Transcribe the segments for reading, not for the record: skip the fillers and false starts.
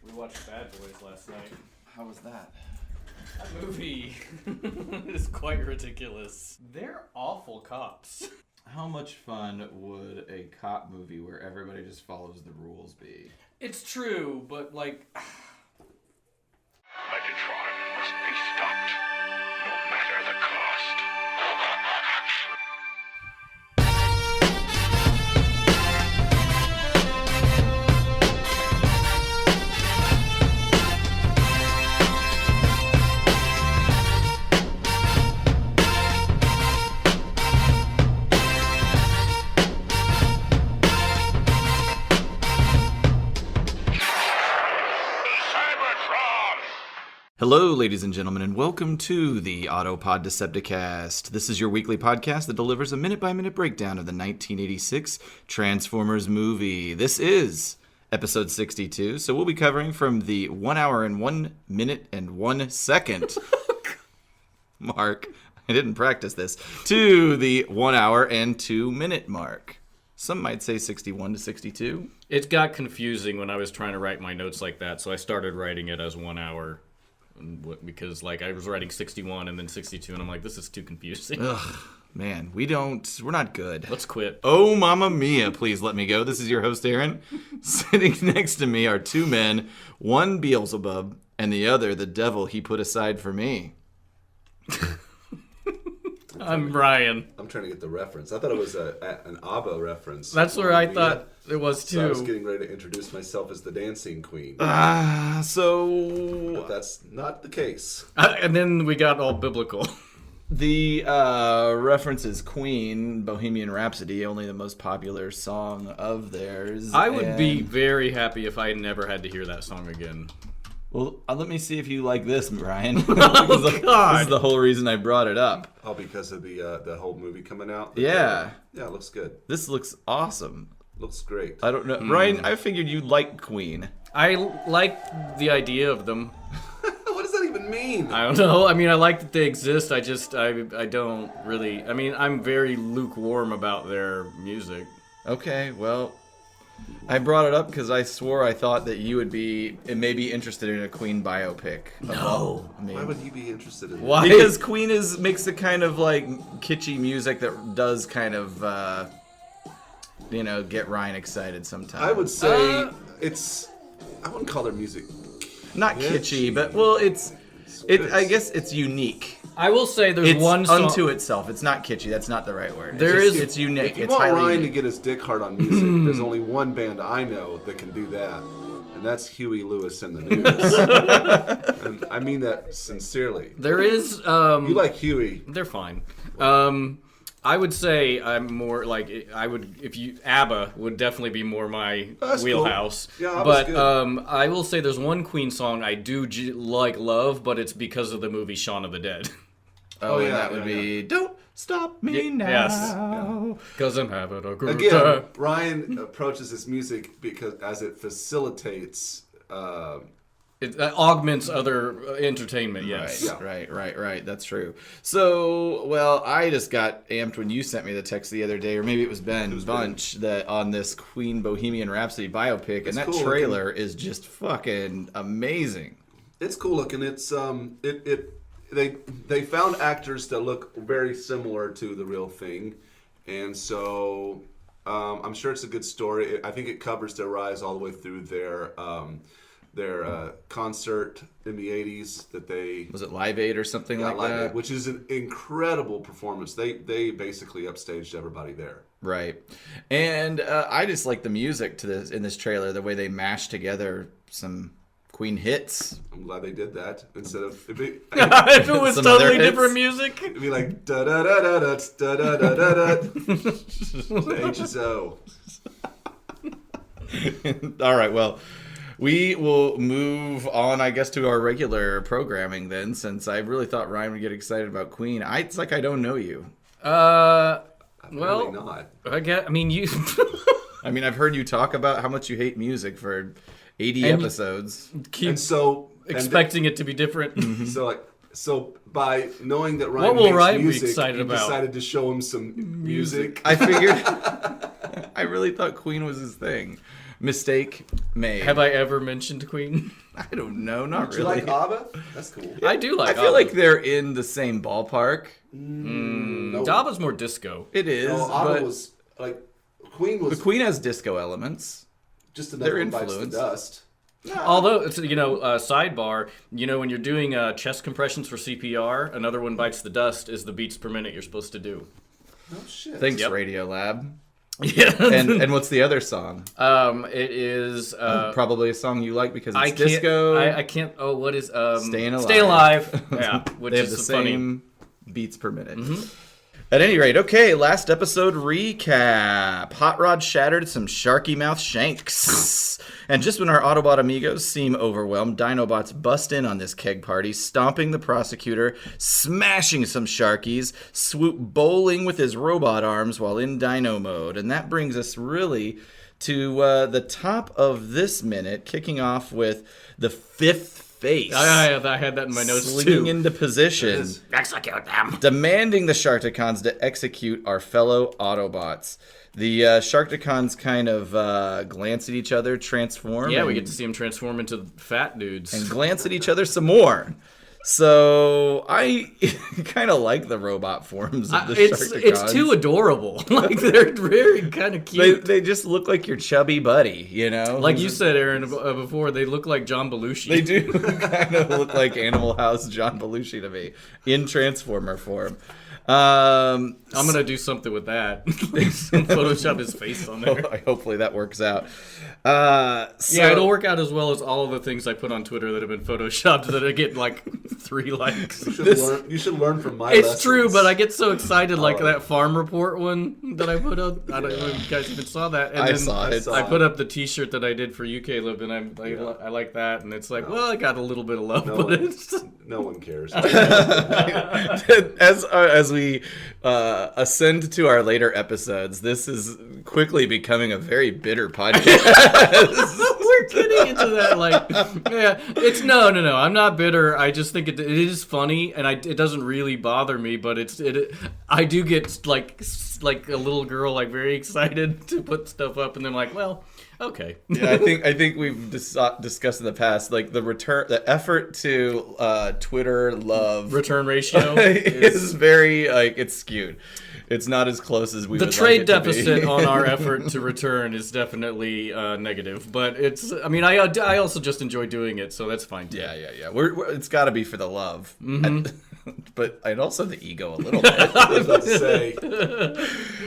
We watched Bad Boys last night. How was that? That movie is quite ridiculous. They're awful cops. How much fun would a cop movie where everybody just follows the rules be? It's true, but like... Megatron must be stopped, no matter the cost. Hello, ladies and gentlemen, and welcome to the Autopod Decepticast. This is your weekly podcast that delivers a minute-by-minute breakdown of the 1986 Transformers movie. This is episode 62, so we'll be covering from the 1 hour and 1 minute and 1 second mark, I didn't practice this, to the 1 hour and 2 minute mark. Some might say 61 to 62. It got confusing when I was trying to write my notes like that, so I started writing it as 1 hour. Because like I was writing 61 and then 62 and I'm like, this is too confusing. Ugh, man, we're not good. Let's quit. Oh, mamma mia, please let me go. This is your host, Aaron. Sitting next to me are two men, one Beelzebub and the other the devil he put aside for me. I'm Brian. I'm trying to get the reference. I thought it was an ABBA reference. That's where I thought it was too. So I was getting ready to introduce myself as the dancing queen. So... But that's not the case. And then we got all biblical. The reference is Queen, Bohemian Rhapsody, only the most popular song of theirs. I would be very happy if I never had to hear that song again. Well, let me see if you like this, Brian. Oh, God. This is the whole reason I brought it up. Oh, because of the whole movie coming out? Yeah. Yeah, it looks good. This looks awesome. Looks great. I don't know. Ryan, I figured you like Queen. I like the idea of them. What does that even mean? I don't know. I mean, I like that they exist. I don't really... I mean, I'm very lukewarm about their music. Okay, well... I brought it up because I swore I thought that you would be maybe interested in a Queen biopic. No. Why would you be interested in Why? Because Queen makes the kind of like kitschy music that does kind of, get Ryan excited sometimes. I would say it's... I wouldn't call their music... Not kitschy, but, I guess it's unique. I will say there's It's one song... unto itself. It's not kitschy. That's not the right word. It's unique. If you it's want highly Ryan to unique. get his dick hard on music, there's only one band I know that can do that, and that's Huey Lewis and the News. And I mean that sincerely. There is... You like Huey. They're fine. I would say I'm more like... ABBA would definitely be more my wheelhouse. Cool. Yeah, ABBA's but good. I will say there's one Queen song I do love, but it's because of the movie Shaun of the Dead. Oh, yeah, and that would be Don't Stop Me Now. Yes. Because I'm having a good Again, time. Brian approaches his music because as it facilitates... It augments other entertainment, yes. Right. Right. That's true. So, well, I just got amped when you sent me the text the other day, or maybe it was Ben Bunch, that on this Queen Bohemian Rhapsody biopic, and that cool trailer is just fucking amazing. It's cool looking. It's They found actors that look very similar to the real thing, and so I'm sure it's a good story. I think it covers their rise all the way through their concert in the 80s that they... Was it Live Aid or something like Live that? Aid, which is an incredible performance. They basically upstaged everybody there. Right. And I just like the music in this trailer, the way they mash together some Queen hits. I'm glad they did that instead of... If it was Some totally other hits. different music. It'd be like da-da-da-da-da, da-da-da-da-da, HSO. All right, well... We will move on, I guess, to our regular programming then, since I really thought Ryan would get excited about Queen. It's like I don't know you. Apparently not. I mean, you... I mean, I've heard you talk about how much you hate music for 80 episodes. Keep And expecting it to be different. So by knowing that What Ryan will makes Ryan be music, excited you about? decided to show him some music. I figured... I really thought Queen was his thing. Mistake made. Have I ever mentioned Queen? I don't know, not Do you really. like ABBA? That's cool. I do like I feel ABBA. like they're in the same ballpark. No, ABBA's more disco. It is, no, ABBA but was like Queen was the Queen has disco elements. just another their one bites the influence. dust. Although, it's, sidebar, when you're doing chest compressions for CPR, another one bites the dust is the beats per minute you're supposed to do. Oh shit. Thanks, Yep. Radiolab. Yeah. And what's the other song? It is... Probably a song you like because it's I can't, disco. I can't... Oh, what is... Staying Alive. Stay Alive. Yeah, which They have is the funny. same beats per minute. At any rate, okay, last episode recap. Hot Rod shattered some Sharky Mouth shanks. And just when our Autobot amigos seem overwhelmed, Dinobots bust in on this keg party, stomping the prosecutor, smashing some Sharkies, Swoop bowling with his robot arms while in Dino mode. And that brings us really to the top of this minute, kicking off with the fifth face. I had that in my notes, Swinging too. into position, Execute them. demanding the Sharkticons to execute our fellow Autobots. The Sharkticons kind of glance at each other, transform. Yeah, and, we get to see them transform into fat dudes. and glance at each other some more. So I kind of like the robot forms of the Sharkticons. It's too adorable. Like, they're very kind of cute. They just look like your chubby buddy, you know? Like you said, Aaron, before, they look like John Belushi. They do kind of look like Animal House John Belushi to me in Transformer form. I'm going to do something with that. Photoshop his face on there. Hopefully that works out. Yeah, it'll work out as well as all of the things I put on Twitter that have been photoshopped that I get like 3 likes. You should learn from my It's lessons. true, but I get so excited, like that farm report one that I put up. I don't know if you guys even saw that. And I then saw it. I put up the T-shirt that I did for you, Caleb, and I like that. And it's like, well, I got a little bit of love, No but one- it's No one cares. as we ascend to our later episodes, this is quickly becoming a very bitter podcast. we're getting into that. Like, yeah, it's no. I'm not bitter. I just think it is funny, and it doesn't really bother me. But I do get like a little girl, like very excited to put stuff up, and then like, well, okay. Yeah, I think we've discussed in the past, like the effort to Twitter love Return ratio is very it's skewed. It's not as close as we the would trade like it to be. deficit on our effort to return is definitely negative, but it's. I mean, I also just enjoy doing it, so that's fine too. Yeah. It's got to be for the love, but and also the ego a little bit. I was about to say,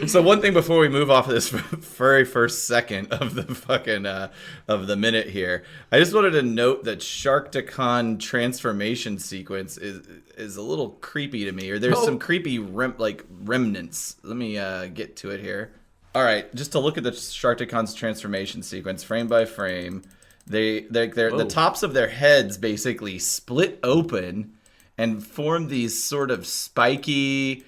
So one thing before we move off of this very first second of the fucking of the minute here, I just wanted to note that Sharkticon transformation sequence is a little creepy to me, or there's some creepy remnants. Let me get to it here. All right, just to look at the Sharkticon's transformation sequence frame by frame, they're the tops of their heads basically split open and form these sort of spiky,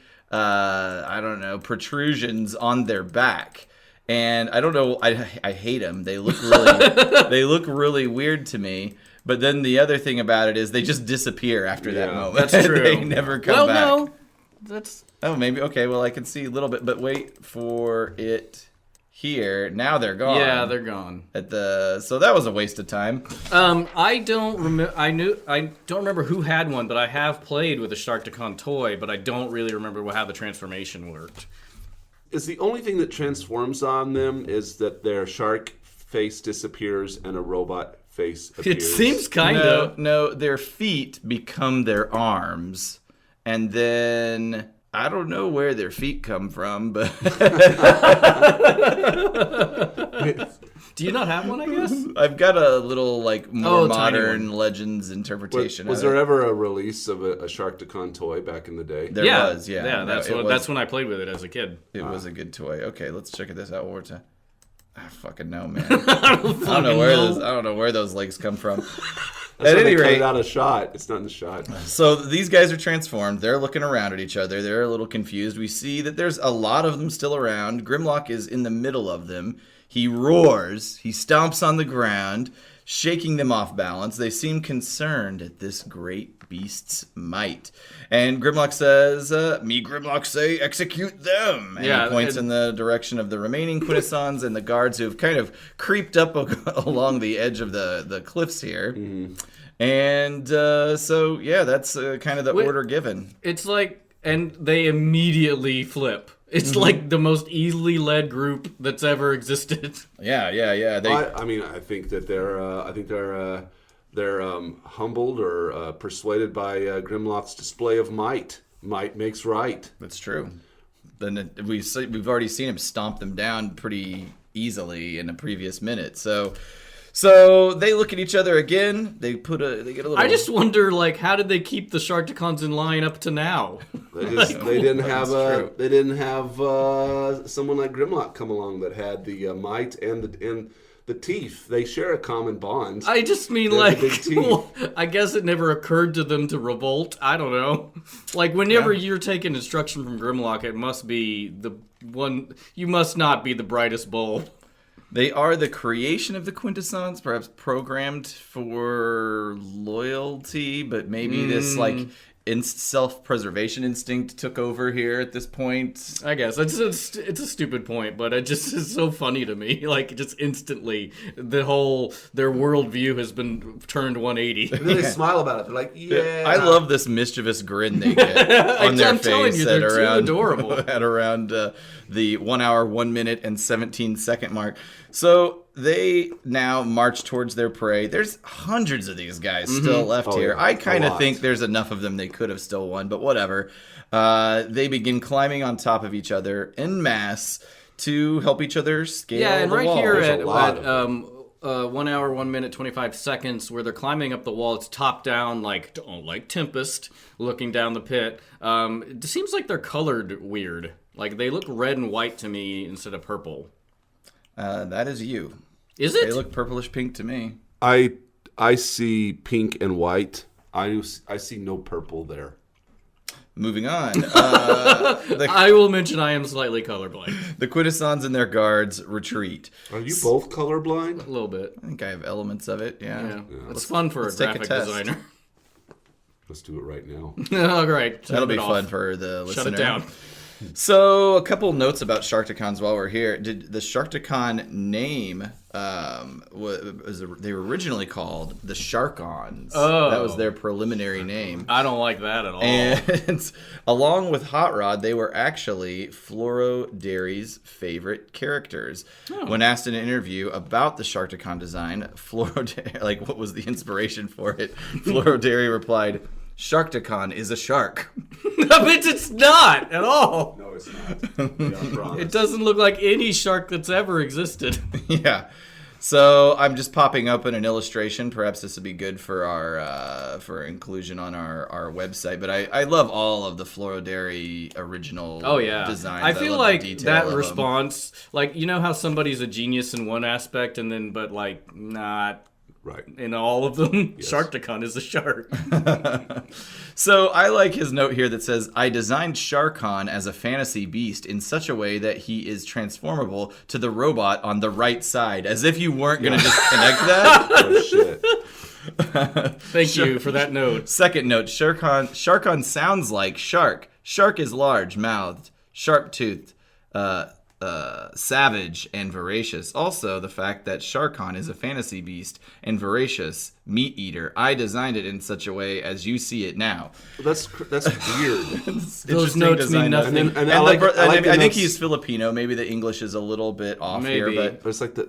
protrusions on their back. And I don't know, I hate them. They look really weird to me. But then the other thing about it is they just disappear after that moment. That's true. They never come back. No, that's. Oh, maybe. Okay, well, I can see a little bit, but wait for it here. Now they're gone. Yeah, they're gone. So that was a waste of time. I don't remember. I don't remember who had one, but I have played with a Sharkticon toy, but I don't really remember how the transformation worked. is the only thing that transforms on them is that their shark face disappears and a robot face appears. It seems kind of. No, their feet become their arms, and then I don't know where their feet come from, but Do you not have one? I guess. I've got a little more tiny modern one. Legends interpretation. Was of there it. ever a release of a Sharkticon toy back in the day? There was, yeah. Yeah, No, that's when I played with it as a kid. It was a good toy. Okay, let's check this out one more time. I fucking know, man. I don't know where those legs come from. That's At why any they cut rate, it out of shot. It's not in the shot. so these guys are transformed. They're looking around at each other. They're a little confused. We see that there's a lot of them still around. Grimlock is in the middle of them. He roars. He stomps on the ground. shaking them off balance. They seem concerned at this great beast's might. And Grimlock says, me Grimlock say, execute them. And he points in the direction of the remaining Quintessons and the guards who have kind of creeped up along the edge of the cliffs here. Mm-hmm. And so, yeah, that's kind of the order given. It's like, and they immediately flip. It's like the most easily led group that's ever existed. Yeah. I mean, I think that they're humbled or persuaded by Grimlock's display of might. Might makes right. That's true. Then we've already seen him stomp them down pretty easily in a previous minute. So they look at each other again. They get a little. I just wonder, like, how did they keep the Sharkticons in line up to now? They didn't have someone like Grimlock come along that had the might and the teeth. They share a common bond. I just mean, like, well, I guess it never occurred to them to revolt. I don't know. Like, whenever you're taking instruction from Grimlock, it must be the one. You must not be the brightest bulb. They are the creation of the Quintessons, perhaps programmed for loyalty, but maybe this like self-preservation instinct took over here at this point. I guess it's a stupid point, but it just is so funny to me. Like, just instantly, their worldview has been turned 180. And then they smile about it. They're like, yeah. I love this mischievous grin they get on their face they're too adorable. At around the 1 hour, 1 minute, and 17-second mark. So they now march towards their prey. There's hundreds of these guys still left here. I kind of think there's enough of them they could have still won, but whatever. They begin climbing on top of each other en masse to help each other scale and the right wall. here at 1 hour, 1 minute, 25 seconds, where they're climbing up the wall, it's top down, like Tempest, looking down the pit. It seems like they're colored weird. Like, they look red and white to me instead of purple. That is you. Is it? They look purplish pink to me. I see pink and white. I see no purple there. Moving on. I will mention I am slightly colorblind. The Quintessons and their guards retreat. Are you both colorblind? A little bit. I think I have elements of it, yeah. It's fun for a graphic designer. Let's do it right now. All right. That'll be fun for the listener. Shut it down. So, a couple notes about Sharkticons while we're here. Did the Sharkticon name, they were originally called the Sharkons. Oh. That was their preliminary name. I don't like that at all. And along with Hot Rod, they were actually Floro Dairy's favorite characters. Oh. When asked in an interview about the Sharkticon design, like, what was the inspiration for it, Floro Dairy replied, Sharkticon is a shark. No, it's not at all. No, it's not. It doesn't look like any shark that's ever existed. Yeah. So I'm just popping up in an illustration. Perhaps this would be good for our for inclusion on our website. But I love all of the Floro Dairy original designs. I feel like that response, like, you know how somebody's a genius in one aspect and then but like not right in all of them? Yes. Sharkticon is a shark. So I like his note here that says, I designed Sharkon as a fantasy beast in such a way that he is transformable to the robot on the right side. As if you weren't going to just connect that. Oh, shit. Thank you for that note. Second note, Sharkon sounds like shark. Shark is large-mouthed, sharp-toothed, savage, and voracious. Also, the fact that Sharkon is a fantasy beast and voracious meat eater. I designed it in such a way as you see it now. That's weird. Those notes mean nothing. I think he's Filipino. Maybe the English is a little bit off here, but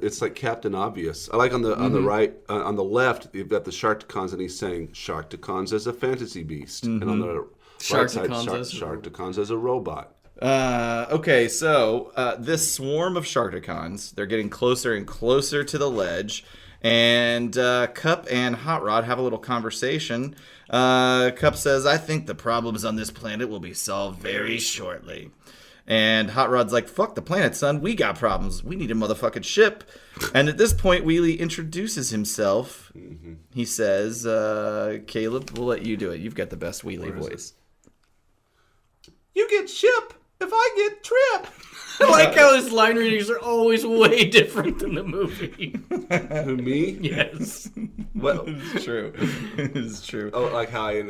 it's like Captain Obvious. I like on the right, on the left, you've got the Sharkticons, and he's saying Sharkticons as a fantasy beast, and on the right side, Sharkticons as a robot. Okay, so this swarm of Sharkticons, they're getting closer and closer to the ledge, and Cup and Hot Rod have a little conversation. Cup says, I think the problems on this planet will be solved very shortly. And Hot Rod's like, fuck the planet, son. We got problems. We need a motherfucking ship. And at this point, Wheelie introduces himself. Mm-hmm. He says, Caleb, we'll let you do it. You've got the best Wheelie voice. You get ship if I get trip. I like how his line readings are always way different than the movie. Who, me? Yes. Well, It's true. It's true. oh, like how I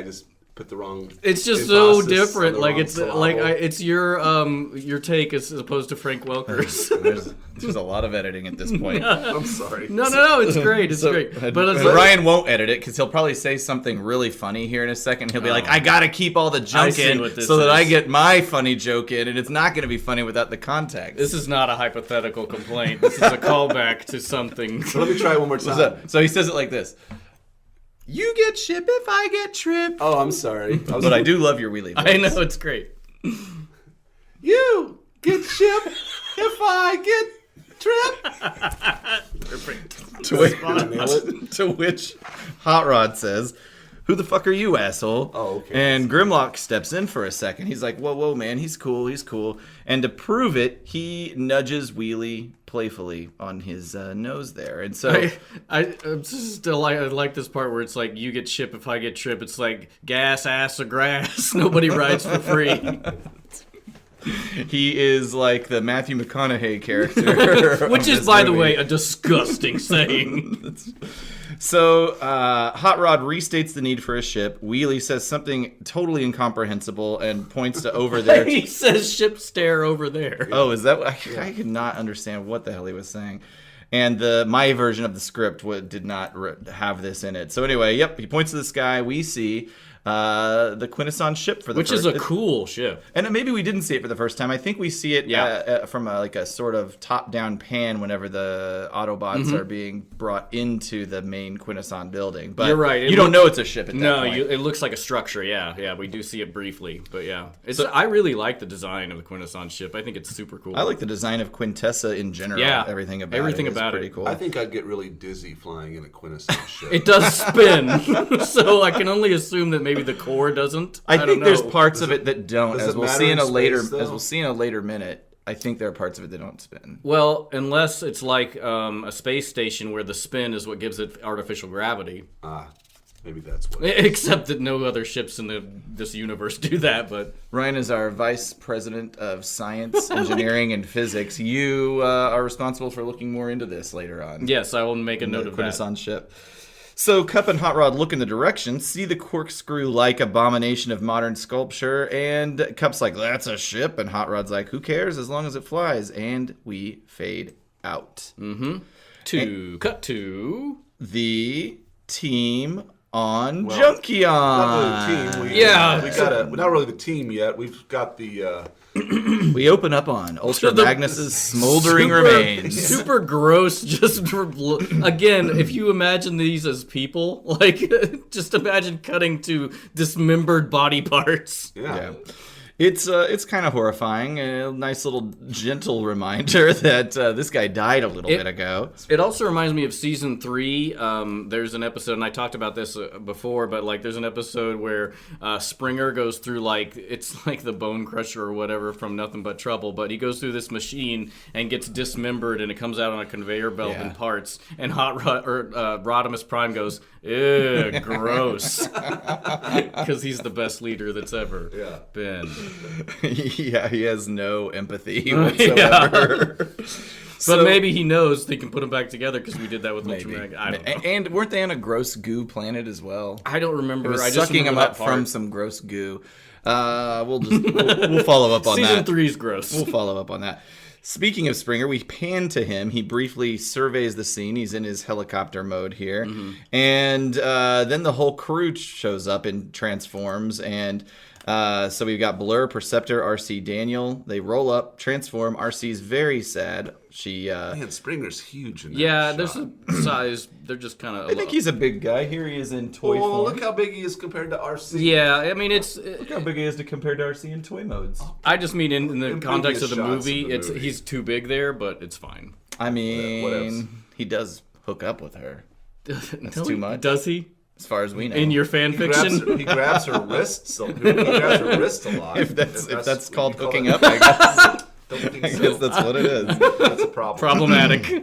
just put the wrong. It's just so emphasis on different. the Like wrong it's syllable. like it's your take as opposed to Frank Welker's. There's a lot of editing at this point. I'm sorry. No, it's great. It's great. But it's Ryan won't edit it because he'll probably say something really funny here in a second. He'll be like, I gotta keep all the junk see in what this so that I is. get my funny joke in, and it's not gonna be funny without the context. this is not a hypothetical complaint. This is a callback to something. So let me try it one more time. So he says it like this. You get ship if I get trip. Oh, I'm sorry. But I do love your wheelie voice. I know, it's great. You get ship if I get trip. To which Hot Rod says, who the fuck are you, asshole? Oh, okay. And Grimlock steps in for a second. He's like, whoa, man, he's cool. And to prove it, he nudges Wheelie playfully on his nose there. And so... I like this part where it's like, you get ship if I get trip. It's like, gas, ass, or grass. Nobody rides for free. he is like the Matthew McConaughey character. Which is, by the way, a disgusting saying. So, Hot Rod restates the need for a ship. Wheelie says something totally incomprehensible and points to over there. He says ship stare over there. Oh, is that? I could not understand what the hell he was saying. And my version of the script did not have this in it. So anyway, yep, he points to the sky. We see the Quintesson ship for the Which first, is a cool ship. and maybe we didn't see it for the first time. I think we see it from a sort of top-down pan whenever the Autobots are being brought into the main Quintesson building. But You're right. You don't know it's a ship at that No, point. it looks like a structure. Yeah, we do see it briefly, but yeah, I really like the design of the Quintesson ship. I think it's super cool. I like the design of Quintessa in general. Yeah, everything about it. pretty cool. I think I'd get really dizzy flying in a Quintesson ship. It does spin, so I can only assume that maybe the core doesn't. I don't think there's know. parts of it that don't, does as it we'll matter see in in a later space, though? as we'll see in a later minute. I think there are parts of it that don't spin. Well, unless it's like a space station where the spin is what gives it artificial gravity. Maybe that's what. Except that no other ships in this universe do that. But Ryan is our vice president of science, engineering, and physics. You are responsible for looking more into this later on. yes, I will make a note The of that. Quintesson ship. So Cup and Hot Rod look in the direction, see the corkscrew-like abomination of modern sculpture, and Cup's like, that's a ship, and Hot Rod's like, who cares as long as it flies, and we fade out. Cut to The team on Not Junkeon. really the team. Yeah. We got not really the team yet. We've got the. We open up on Ultra Magnus's smoldering remains. Super gross. Just again, if you imagine these as people, like just imagine cutting to dismembered body parts. Yeah. It's kind of horrifying. A nice little gentle reminder that this guy died a little bit ago. It also reminds me of season 3. There's an episode, and I talked about this before, but like there's an episode where Springer goes through it's like the Bone Crusher or whatever from Nothing But Trouble, but he goes through this machine and gets dismembered, and it comes out on a conveyor belt in parts. And Rodimus Prime goes, ew, gross, because he's the best leader that's ever been. Yeah, he has no empathy whatsoever. But maybe he knows they can put them back together because we did that with Ultra Magnus. I don't know. And weren't they on a gross goo planet as well? I don't remember. It was I just sucking them remember up that part. from some gross goo. We'll follow up on that. Season 3 is gross. We'll follow up on that. Speaking of Springer, we pan to him. He briefly surveys the scene. He's in his helicopter mode here. And then the whole crew shows up and transforms. And so we've got Blur, Perceptor, RC, Daniel. They roll up, transform. RC's very sad. Man, Springer's huge in that Yeah, shot. there's a size. They're just kind of. I think he's a big guy. Here he is in toy form. Look how big he is compared to RC. Yeah, I mean Look how big he is compared to RC in toy modes. I just mean in the In context of the previous shots movie, of the movie. he's too big there, but it's fine. I What else? mean, he does hook up with her, That's too much. Does he? as far as we know. In your fan fiction? He grabs her wrists. He grabs her wrist a lot. if that's called hooking up, I guess. Don't think I so. guess that's what it is. That's a problem. Problematic. Yeah.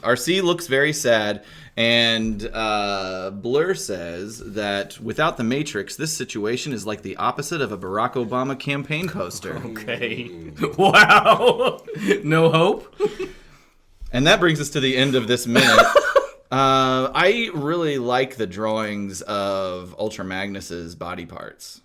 RC looks very sad, and Blur says that without the Matrix, this situation is like the opposite of a Barack Obama campaign poster. Okay. Wow. No hope? And that brings us to the end of this minute. I really like the drawings of Ultra Magnus's body parts.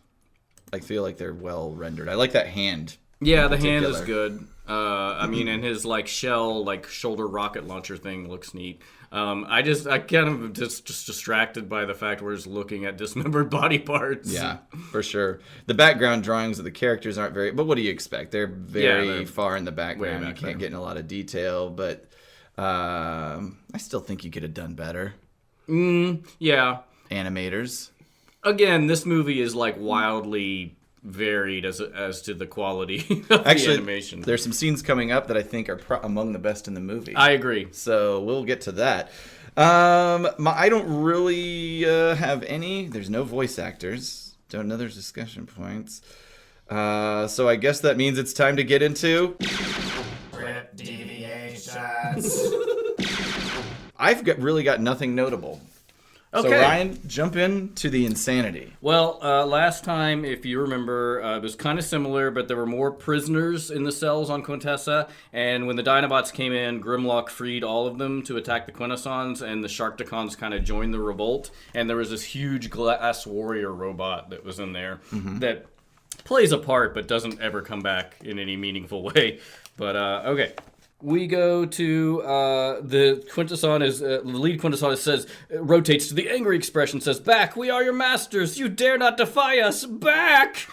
I feel like they're well rendered. I like that hand. Yeah, the hand is particular. good. I mean, and his like shell, like shoulder rocket launcher thing looks neat. I kind of just distracted by the fact we're just looking at dismembered body parts. Yeah, for sure. The background drawings of the characters aren't very, but what do you expect? They're very far in the background. You can't get in a lot of detail, but I still think you could have done better. Yeah. Animators. Again, this movie is like wildly varied as to the quality of the animation. There's some scenes coming up that I think are among the best in the movie. I agree. So we'll get to that. I don't really have any. There's no voice actors. Don't know there's discussion points. So I guess that means it's time to get into Deviations. I've really got nothing notable. Okay. So Ryan, jump into the insanity. Well, last time, if you remember, it was kind of similar, but there were more prisoners in the cells on Quintessa, and when the Dinobots came in, Grimlock freed all of them to attack the Quintessons, and the Sharkticons kind of joined the revolt, and there was this huge glass warrior robot that was in there that plays a part but doesn't ever come back in any meaningful way. But, okay. We go to the Quintesson is the lead Quintesson says rotates to the angry expression, says, "Back, we are your masters. You dare not defy us. Back!"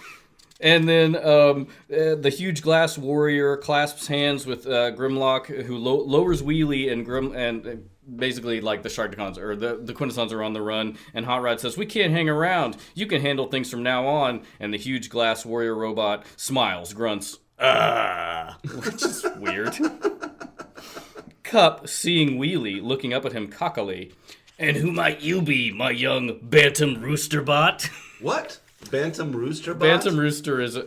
And then the huge glass warrior clasps hands with Grimlock, who lowers Wheelie and basically like the Sharkticons or the Quintessons are on the run. And Hot Rod says, "We can't hang around. You can handle things from now on." And the huge glass warrior robot smiles, grunts, which is weird. Cup, seeing Wheelie, looking up at him cockily. "And who might you be, my young Bantam Rooster Bot?" What? Bantam Rooster Bots?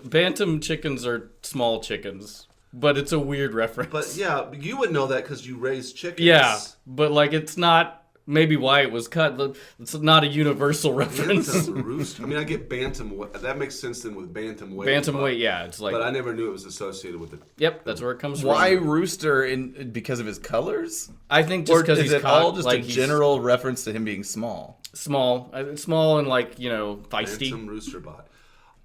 Bantam chickens are small chickens, but it's a weird reference. But yeah, you would know that because you raise chickens. Yeah, but like it's not maybe why it was cut. It's not a universal reference. Bantam Rooster. I mean, I get bantam. That makes sense then with bantam weight. Bantam weight, yeah. It's like. But I never knew it was associated with it. Yep, that's where it comes from. Why rooster? Because of his colors? I think just because he's all just like a general reference to him being small? Small and like feisty. Bantam Rooster Bot.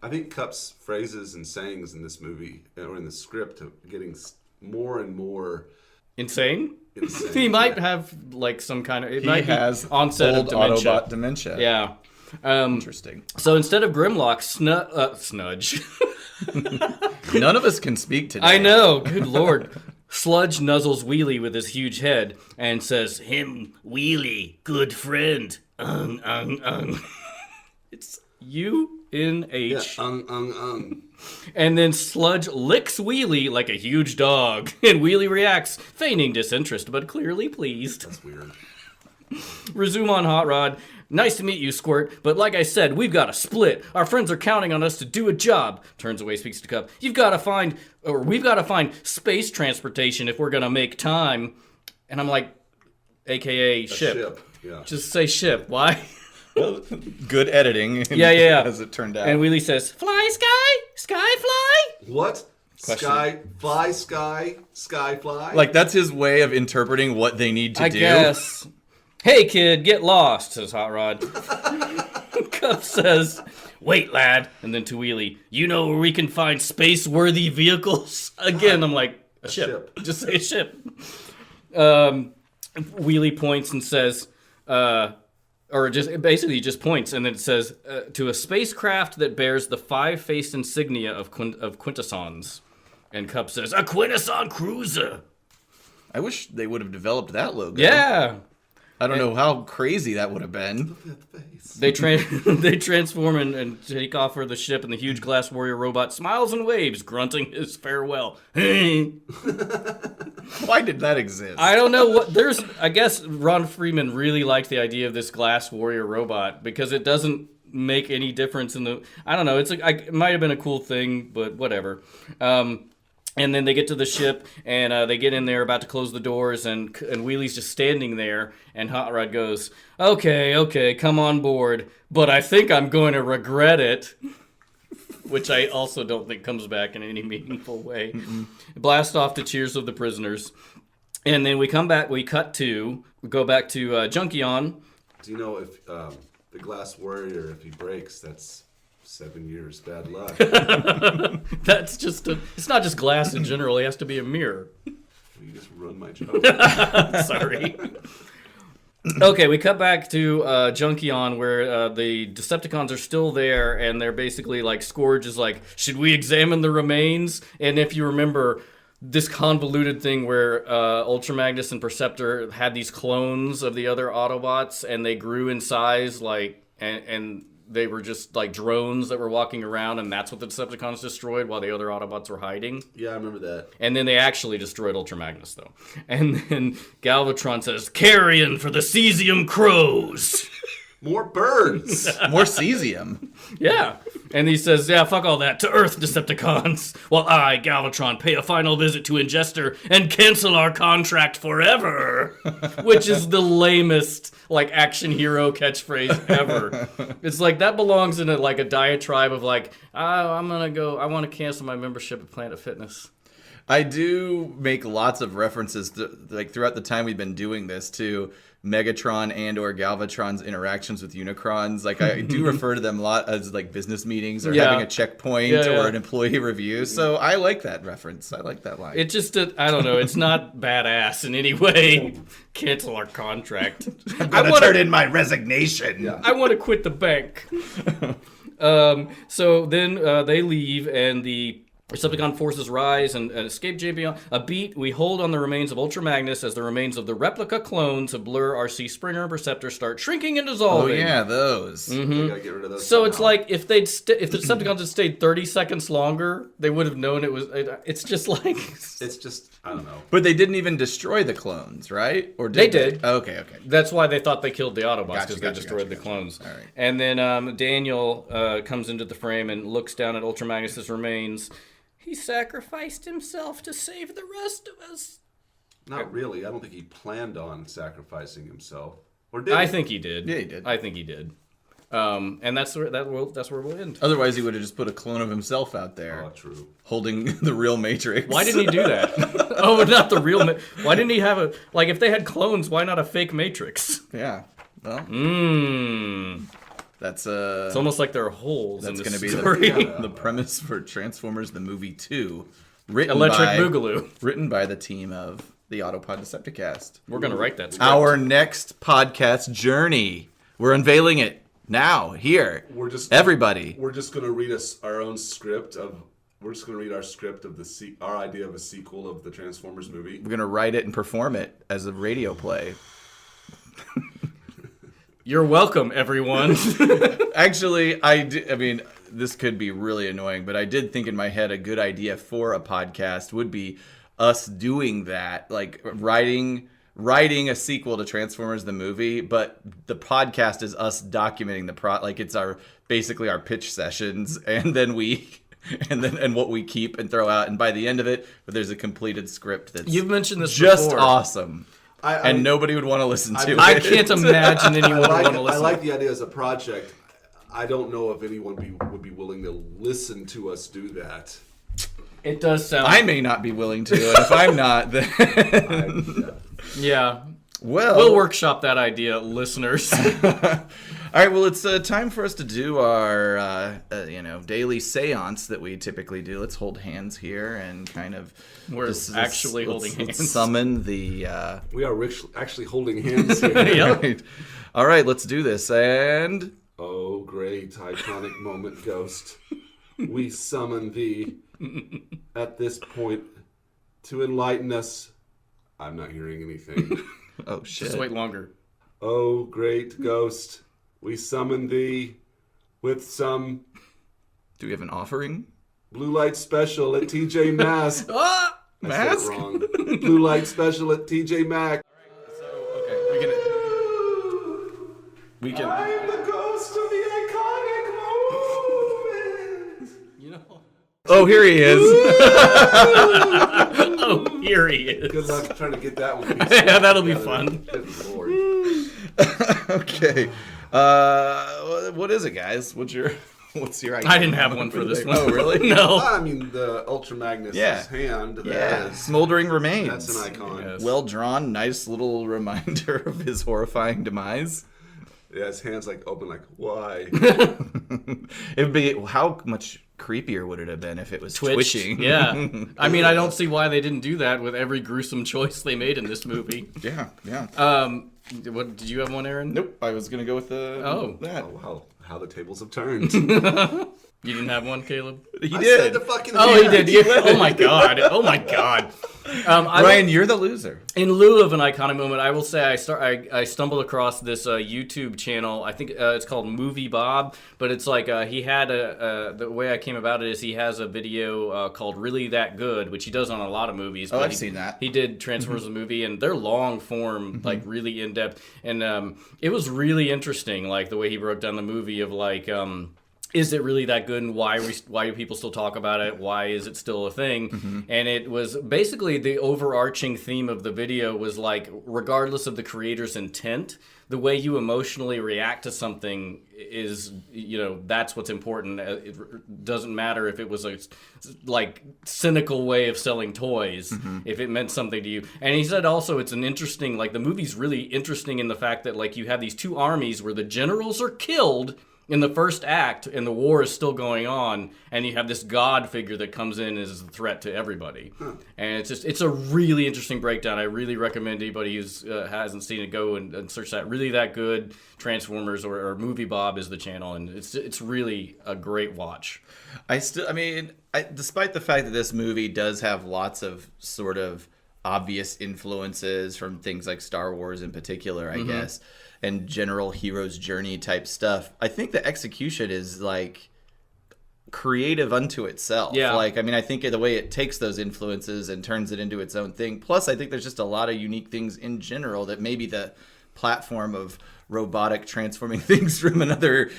I think Cup's phrases and sayings in this movie or in the script are getting more and more insane. insane. He might have like some kind of. It might has be onset of dementia. Autobot dementia. Yeah. Interesting. So instead of Grimlock, Snudge. None of us can speak today. I know. Good lord. Sludge nuzzles Wheelie with his huge head and says, "Him, Wheelie, good friend. It's UNH. Yeah, And then Sludge licks Wheelie like a huge dog. And Wheelie reacts, feigning disinterest, but clearly pleased. That's weird. Resume on Hot Rod. "Nice to meet you, Squirt, but like I said, we've got to split. Our friends are counting on us to do a job." Turns away, speaks to Cup. We've got to find space transportation if we're going to make time. And I'm like, AKA ship. Yeah. Just say ship. Why? Well, good editing. Yeah. As it turned out. And Wheelie says, "Fly, sky fly." What? Question. Sky fly? Like, that's his way of interpreting what they need to I do. guess. "Hey, kid, get lost," says Hot Rod. Cup says, "Wait, lad." And then to Wheelie, "You know where we can find space-worthy vehicles?" Again, I'm like, a ship. Just say a ship. Wheelie points and says, or just points, and then it says, "To a spacecraft that bears the 5-faced insignia of Quintessons." And Cup says, "A Quintesson cruiser." I wish they would have developed that logo. Yeah. I don't know how crazy that would have been. They transform and take off for the ship, and the huge glass warrior robot smiles and waves, grunting his farewell. Why did that exist? I don't know I guess Ron Freeman really liked the idea of this glass warrior robot because it doesn't make any difference in the. I don't know. It might have been a cool thing, but whatever. And then they get to the ship, and they get in there, about to close the doors, and Wheelie's just standing there, and Hot Rod goes, okay, come on board, but I think I'm going to regret it. Which I also don't think comes back in any meaningful way. Blast off to Cheers of the Prisoners. And then we come back, we go back to Junkeon. Do you know if the Glass Warrior, if he breaks, that's 7 years bad luck? That's just it's not just glass in general, it has to be a mirror. You just ruined my joke. Sorry. Okay, we cut back to Junkeon, where the Decepticons are still there, and they're basically like, Scourge is like, should we examine the remains? And if you remember, this convoluted thing where Ultra Magnus and Perceptor had these clones of the other Autobots, and they grew in size, like, and they were just like drones that were walking around, and that's what the Decepticons destroyed while the other Autobots were hiding. Yeah, I remember that. And then they actually destroyed Ultra Magnus, though. And then Galvatron says, "Carrion for the cesium crows." More birds. More cesium. Yeah. And he says, yeah, fuck all that. To Earth, Decepticons. While I, Galvatron, pay a final visit to Ingester and cancel our contract forever. Which is the lamest, like, action hero catchphrase ever. It's like, that belongs in a diatribe of like, I want to cancel my membership at Planet Fitness. I do make lots of references throughout the time we've been doing this to Megatron and or Galvatron's interactions with Unicrons. Like, I do refer to them a lot as like business meetings or having a checkpoint or an employee review. So I like that reference. I like that line. It just, I don't know, it's not badass in any way. Cancel our contract. I want to turn in my resignation. I want to quit the bank. So then they leave, and the Decepticon forces rise and escape JBL. A beat, we hold on the remains of Ultra Magnus as the remains of the replica clones of Blur, RC, Springer, and Perceptor start shrinking and dissolving. Oh yeah, those. We gotta get rid of those. So it's like if the Decepticons had stayed 30 seconds longer, they would have known it was. It's just like it's just, I don't know. But they didn't even destroy the clones, right? Or They did. Okay. That's why they thought they killed the Autobots, because they Gotcha, destroyed the clones. All right. And then Daniel comes into the frame and looks down at Ultra Magnus's remains. He sacrificed himself to save the rest of us. Not really. I don't think he planned on sacrificing himself. Or did I he? think he did. Yeah, he did. I think he did. And that's where we'll end. Otherwise, he would have just put a clone of himself out there. Oh, true. Holding the real Matrix. Why didn't he do that? Oh, not the real. Why didn't he have a if they had clones? Why not a fake Matrix? Yeah. Well. That's It's almost like there are holes. That's going to be the premise for Transformers the Movie 2. Electric Boogaloo. Written by the team of the Autopod Decepticast. We're going to write that script. Our next podcast journey. We're unveiling it now, here. Everybody. We're just going to read our own script of. We're just going to read our script of our idea of a sequel of the Transformers movie. We're going to write it and perform it as a radio play. You're welcome, everyone. Actually, I mean, this could be really annoying, but I did think in my head a good idea for a podcast would be us doing that, like writing a sequel to Transformers the movie, but the podcast is us documenting like it's basically our pitch sessions, and then and what we keep and throw out, and by the end of it, there's a completed script that's You've mentioned this just before. Awesome. And nobody would want to listen to it. I can't imagine anyone would want to listen. I like the idea as a project. I don't know if anyone would be willing to listen to us do that. It does sound. I may not be willing to, and if I'm not, then yeah. Well, we'll workshop that idea, listeners. All right, well, it's time for us to do our daily seance that we typically do. Let's hold hands here and kind of. We're actually holding hands. Let's summon the. We are actually holding hands here. Yep. Right. All right, let's do this. And. Oh, great iconic moment, Ghost. We summon thee at this point to enlighten us. I'm not hearing anything. Oh, shit. Just wait longer. Oh, great Ghost. We summon thee with some... Do we have an offering? Blue light special at TJ Maxx. Ah! I Mask? said it wrong. Blue light special at TJ Maxx. So, okay, we can... I am the ghost of the iconic moment. You know. Oh, here he is. Oh, here he is. Good luck trying to get that one. Yeah, that'll be fun. Good Lord. Okay. What is it, guys? What's your idea? I didn't have one for this one. Oh, really? No. I mean, the Ultra Magnus hand. Yeah. Is, Smoldering remains. that's an icon. Yes. Well drawn, nice little reminder of his horrifying demise. Yeah, his hand's like open, like, why? It'd be, how much creepier would it have been if it was twitching? Yeah. I mean, I don't see why they didn't do that with every gruesome choice they made in this movie. Yeah. What did you have one, Aaron? Nope, I was gonna go with that. Oh, how the tables have turned. You didn't have one, Caleb? He I did. said the fucking Oh, he hand. did. Oh my god. Oh my god. Ryan, you're the loser. In lieu of an iconic moment, I will say I stumbled across this YouTube channel. I think it's called Movie Bob, but it's like he had the way I came about it is he has a video called Really That Good, which he does on a lot of movies. Oh, but I've seen that. He did Transformers the movie, and they're long form, like really in depth, and it was really interesting, like the way he broke down the movie of like. Is it really that good, and why do people still talk about it? Why is it still a thing? And it was basically the overarching theme of the video was like, regardless of the creator's intent, the way you emotionally react to something is, that's what's important. It doesn't matter if it was a like cynical way of selling toys, if it meant something to you. And he said also it's an interesting, like the movie's really interesting in the fact that like you have these two armies where the generals are killed in the first act, and the war is still going on, and you have this god figure that comes in as a threat to everybody. And it's a really interesting breakdown. I really recommend anybody who hasn't seen it go and search that. Really That Good Transformers or Movie Bob is the channel, and it's really a great watch. Despite the fact that this movie does have lots of sort of obvious influences from things like Star Wars in particular, I guess, and general hero's journey type stuff, I think the execution is like creative unto itself. Yeah. Like, I mean, I think the way it takes those influences and turns it into its own thing. Plus, I think there's just a lot of unique things in general that maybe the platform of robotic transforming things from another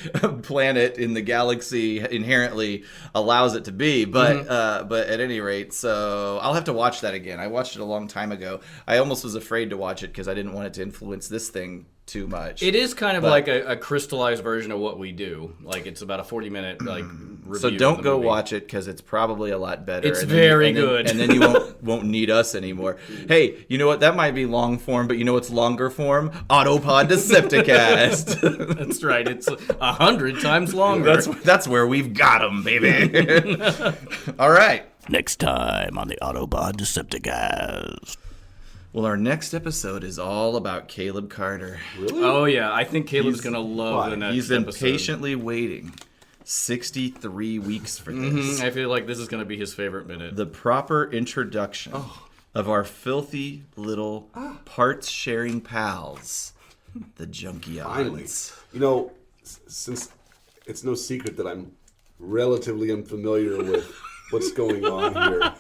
planet in the galaxy inherently allows it to be, but at any rate, so I'll have to watch that again. I watched it a long time ago. I almost was afraid to watch it because I didn't want it to influence this thing too much. It is kind of like a crystallized version of what we do. Like it's about a 40-minute like review. So don't of the go movie. watch it because it's probably a lot better. It's very good. And then you won't need us anymore. Hey, you know what? That might be long form, but you know what's longer form? Autopod Decepticast. That's right. It's 100 times longer. That's where we've got them, baby. All right. Next time on the Autobot Decepticast. Well, our next episode is all about Caleb Carter. Really? Oh yeah, I think Caleb's gonna love the next He's been episode. patiently waiting 63 weeks for this. I feel like this is gonna be his favorite minute. The proper introduction of our filthy little parts-sharing pals, the Junkeons. Finally. You know, since it's no secret that I'm relatively unfamiliar with what's going on here,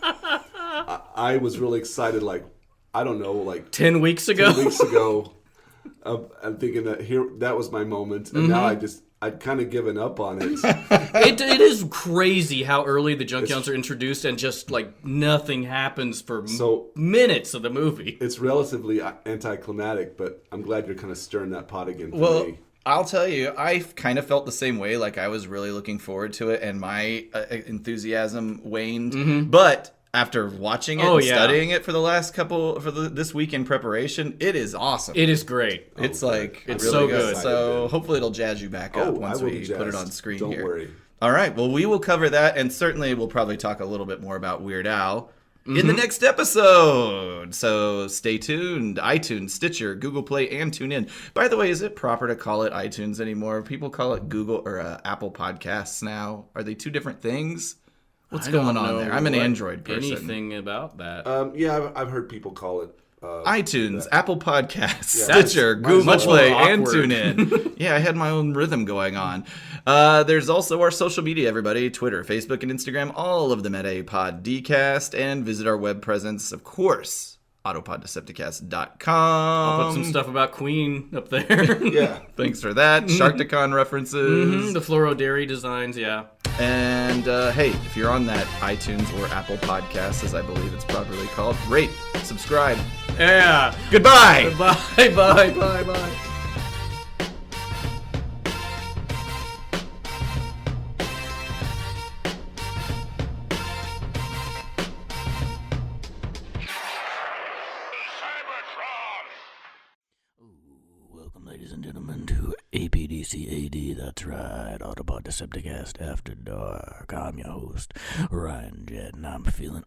I was really excited, like, I don't know, like 10 weeks ago. 2 weeks ago. I'm thinking that was my moment, and now I'd kind of given up on it. It is crazy how early the Junkeons are introduced and just like nothing happens for minutes of the movie. It's relatively anticlimactic, but I'm glad you're kind of stirring that pot again for me. I'll tell you, I kind of felt the same way. Like, I was really looking forward to it, and my enthusiasm waned. But after watching it and studying it for the last this week in preparation, it is awesome. It is great. It's like it's really so good. So hopefully it'll jazz you back up once we put it on screen here. Don't worry. All right. Well, we will cover that, and certainly we'll probably talk a little bit more about Weird Al in the next episode. So stay tuned. iTunes, Stitcher, Google Play, and TuneIn. By the way, is it proper to call it iTunes anymore? People call it Google or Apple Podcasts now. Are they two different things? What's going on there? I'm an Android person. Anything about that? Yeah, I've heard people call it iTunes, Apple Podcasts, Yeah. Stitcher, Google much Play, more and awkward. TuneIn. Yeah, I had my own rhythm going on. There's also our social media, everybody. Twitter, Facebook, and Instagram. All of them at APodDcast. And visit our web presence, of course, autopoddecepticast.com. I'll put some stuff about Queen up there. Yeah. Thanks for that. Sharkticon references. The Fluoro Dairy designs, yeah. And hey, if you're on that iTunes or Apple Podcast, as I believe it's properly called, rate, subscribe. Yeah. Goodbye. Bye, bye, bye, bye. Welcome, ladies and gentlemen, to APDCAD. That's right, Autobot Decepticast After Dark. I'm your host, Ryan Jett, and I'm feeling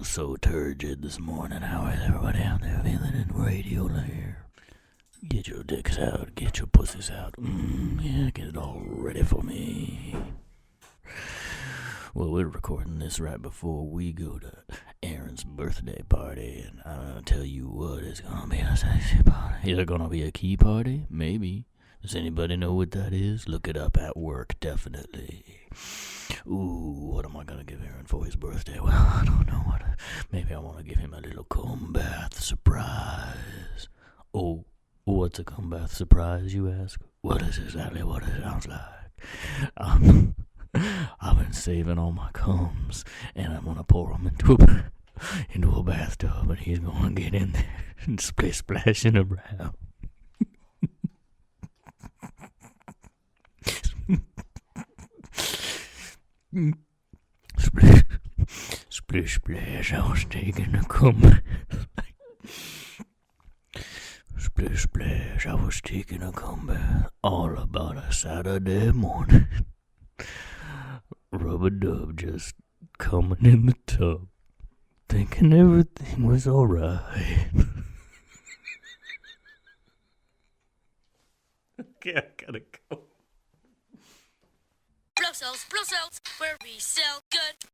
so turgid this morning. How is everybody out there feeling in radio land? Get your dicks out, get your pussies out. Yeah, get it all ready for me. Well, we're recording this right before we go to Aaron's birthday party, and I'm gonna tell you what, it's gonna be a sexy party. Is it gonna be a key party? Maybe. Does anybody know what that is? Look it up at work, definitely. Ooh, what am I gonna give Aaron for his birthday? Well, I don't know what. Maybe I wanna give him a little comb bath surprise. Oh, what's a comb bath surprise, you ask? What is exactly what it sounds like? I've been saving all my combs, and I'm gonna pour them into a bathtub, and he's gonna get in there and splashing around. Splish, splash, I was taking a comb. Splish, splash, I was taking a comb bath all about a Saturday morning. Rub-a-dub just coming in the tub, thinking everything was alright. Okay, I gotta go. Blow cells, where we sell good.